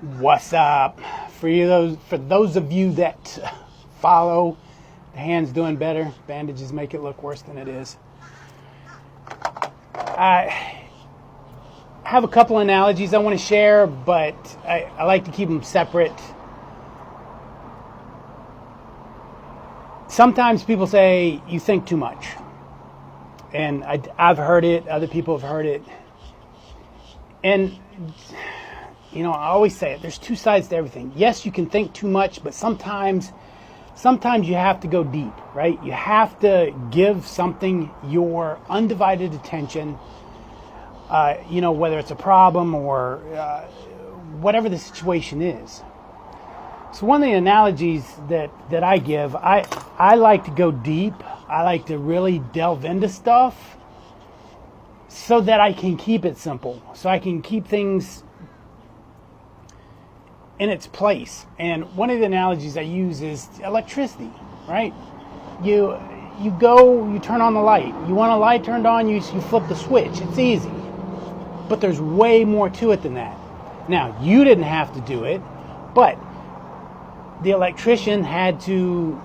What's up? For those of you that follow the hand's doing better, bandages make it look worse than it is. I have a couple analogies I want to share, but I like to keep them separate. Sometimes people say you think too much, and I've heard it, other people have heard it, and I always say it, there's two sides to everything. Yes, you can think too much, but sometimes you have to go deep, right? You have to give something your undivided attention, whether it's a problem or whatever the situation is. So one of the analogies that I give, I like to go deep. I like to really delve into stuff so that I can keep it simple, so I can keep things in its place. And one of the analogies I use is electricity, right? You turn on the light. You want a light turned on, you flip the switch. It's easy. But there's way more to it than that. Now, you didn't have to do it, but the electrician had to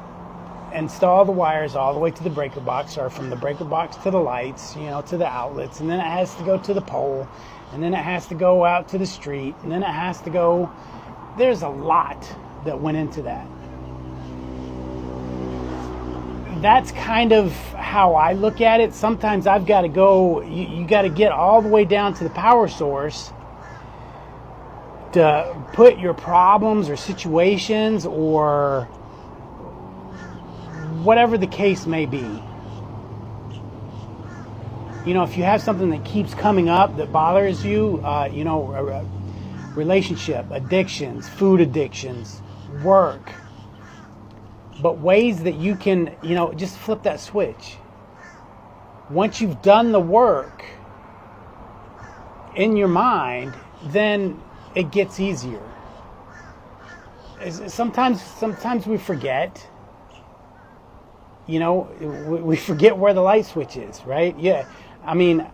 install the wires all the way to the breaker box, or from the breaker box to the lights, to the outlets, and then it has to go to the pole, and then it has to go out to the street, and then it has to go. There's a lot that went into that. That's kind of how I look at it. Sometimes I've got to go, you got to get all the way down to the power source to put your problems or situations or whatever the case may be. If you have something that keeps coming up that bothers you, relationship, addictions, food addictions, work, but ways that you can, just flip that switch. Once you've done the work in your mind, then it gets easier. Sometimes we forget, we forget where the light switch is, right? Yeah. I mean,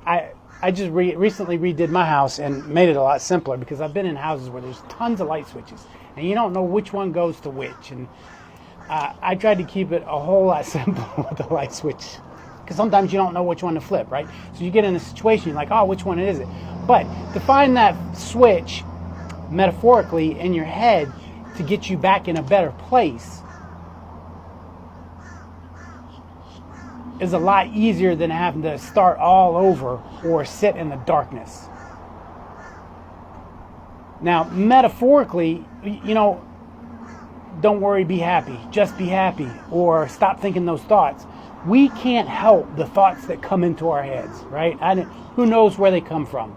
I just recently redid my house and made it a lot simpler because I've been in houses where there's tons of light switches and you don't know which one goes to which. And I tried to keep it a whole lot simpler with the light switch because sometimes you don't know which one to flip, right? So you get in a situation, you're like, oh, which one is it? But to find that switch metaphorically in your head to get you back in a better place is a lot easier than having to start all over or sit in the darkness. Now, metaphorically, don't worry, be happy. Just be happy. Or stop thinking those thoughts. We can't help the thoughts that come into our heads, right? Who knows where they come from?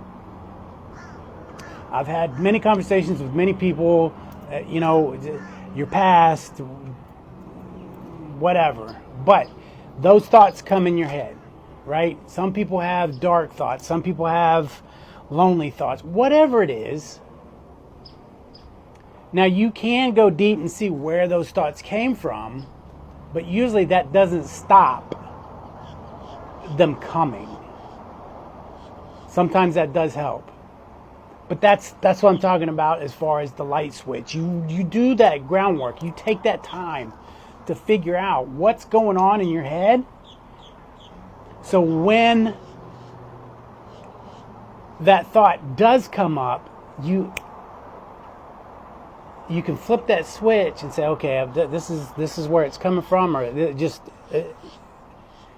I've had many conversations with many people, your past, whatever. But those thoughts come in your head, right? Some people have dark thoughts. Some people have lonely thoughts. Whatever it is. Now, you can go deep and see where those thoughts came from, but usually that doesn't stop them coming. Sometimes that does help. But that's what I'm talking about as far as the light switch. You do that groundwork. You take that time to figure out what's going on in your head. So when that thought does come up, you can flip that switch and say, okay, this is where it's coming from, or just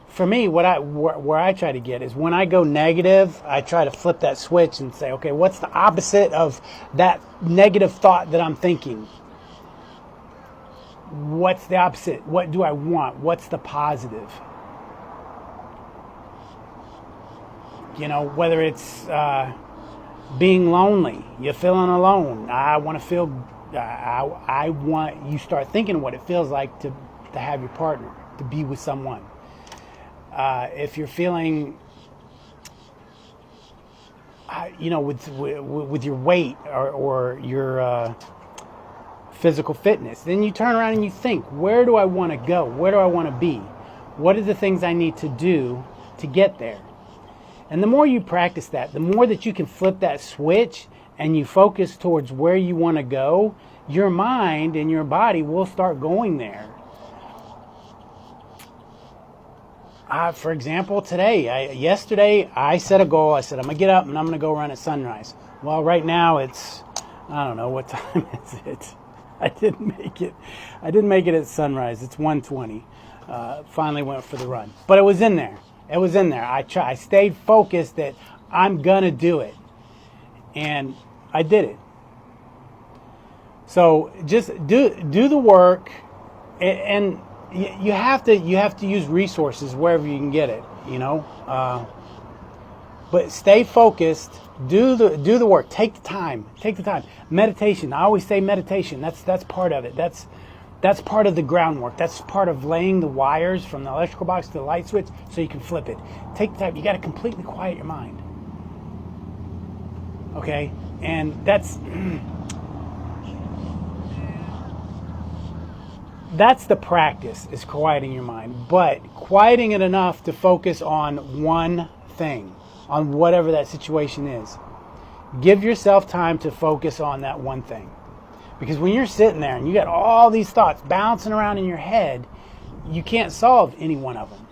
for me, where I try to get is when I go negative, I try to flip that switch and say, okay, what's the opposite of that negative thought that I'm thinking? What's the opposite? What do I want? What's the positive? Whether it's being lonely, you're feeling alone. I want you start thinking what it feels like to have your partner, to be with someone. If you're feeling, with your weight or your physical fitness, then you turn around and you think, where do I want to go? Where do I want to be? What are the things I need to do to get there? And the more you practice that, the more that you can flip that switch and you focus towards where you want to go, your mind and your body will start going there. For example, yesterday I set a goal. I said, I'm going to get up and I'm going to go run at sunrise. Well, right now it's, I don't know, what time is it? I didn't make it. I didn't make it at sunrise. It's 1:20. Finally went for the run. But it was in there. It was in there. I stayed focused that I'm going to do it. And I did it. So just do the work, and you have to use resources wherever you can get it, but stay focused. Do the work. Take the time. Meditation. I always say meditation. That's part of it. That's part of the groundwork. That's part of laying the wires from the electrical box to the light switch so you can flip it. Take the time. You got to completely quiet your mind. Okay, and that's the practice, is quieting your mind, but quieting it enough to focus on one thing, on whatever that situation is. Give yourself time to focus on that one thing. Because when you're sitting there and you got all these thoughts bouncing around in your head, you can't solve any one of them.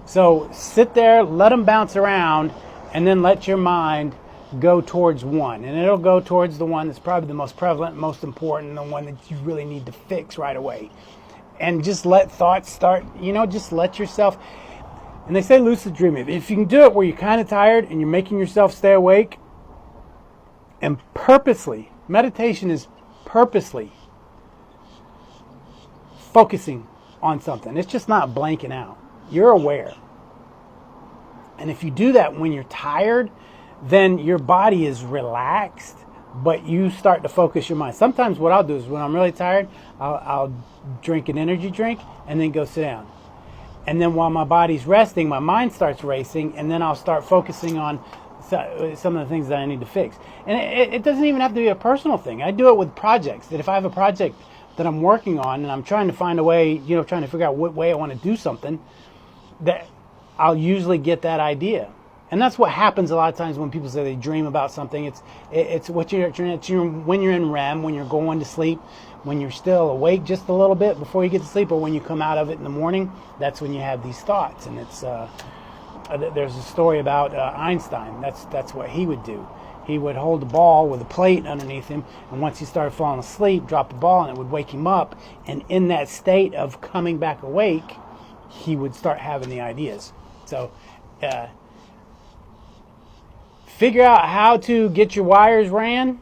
So sit there, let them bounce around, and then let your mind go towards one, and it'll go towards the one that's probably the most prevalent, most important, the one that you really need to fix right away. And just let thoughts start, just let yourself. And they say lucid dreaming. If you can do it where you're kind of tired and you're making yourself stay awake, and purposely, meditation is purposely focusing on something. It's just not blanking out. You're aware. And if you do that when you're tired, then your body is relaxed, but you start to focus your mind. Sometimes what I'll do is when I'm really tired, I'll drink an energy drink and then go sit down. And then while my body's resting, my mind starts racing, and then I'll start focusing on some of the things that I need to fix. And it doesn't even have to be a personal thing. I do it with projects. That if I have a project that I'm working on and I'm trying to find a way, trying to figure out what way I want to do something, that I'll usually get that idea. And that's what happens a lot of times when people say they dream about something. It's when you're in REM, when you're going to sleep, when you're still awake just a little bit before you get to sleep, or when you come out of it in the morning. That's when you have these thoughts. And it's there's a story about Einstein. That's what he would do. He would hold the ball with a plate underneath him, and once he started falling asleep, drop the ball, and it would wake him up. And in that state of coming back awake, he would start having the ideas. So. Figure out how to get your wires ran.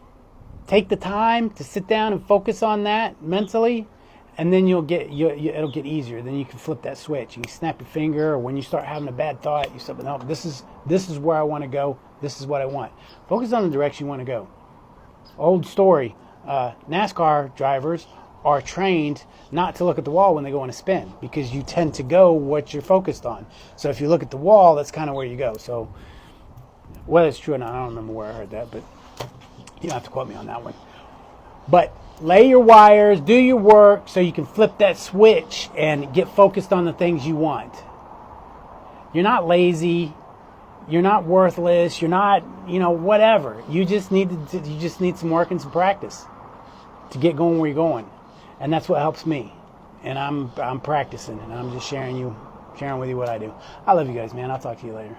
Take the time to sit down and focus on that mentally, and then it'll get easier. Then you can flip that switch. You can snap your finger, or when you start having a bad thought, you say, "No, this is where I want to go. This is what I want." Focus on the direction you want to go. Old story. NASCAR drivers are trained not to look at the wall when they go on a spin, because you tend to go what you're focused on. So if you look at the wall, that's kind of where you go. So. Whether it's true or not, I don't remember where I heard that, but you don't have to quote me on that one. But lay your wires, do your work, so you can flip that switch and get focused on the things you want. You're not lazy. You're not worthless. You're not, whatever. You just need some work and some practice to get going where you're going, and that's what helps me. And I'm practicing, and I'm just sharing with you what I do. I love you guys, man. I'll talk to you later.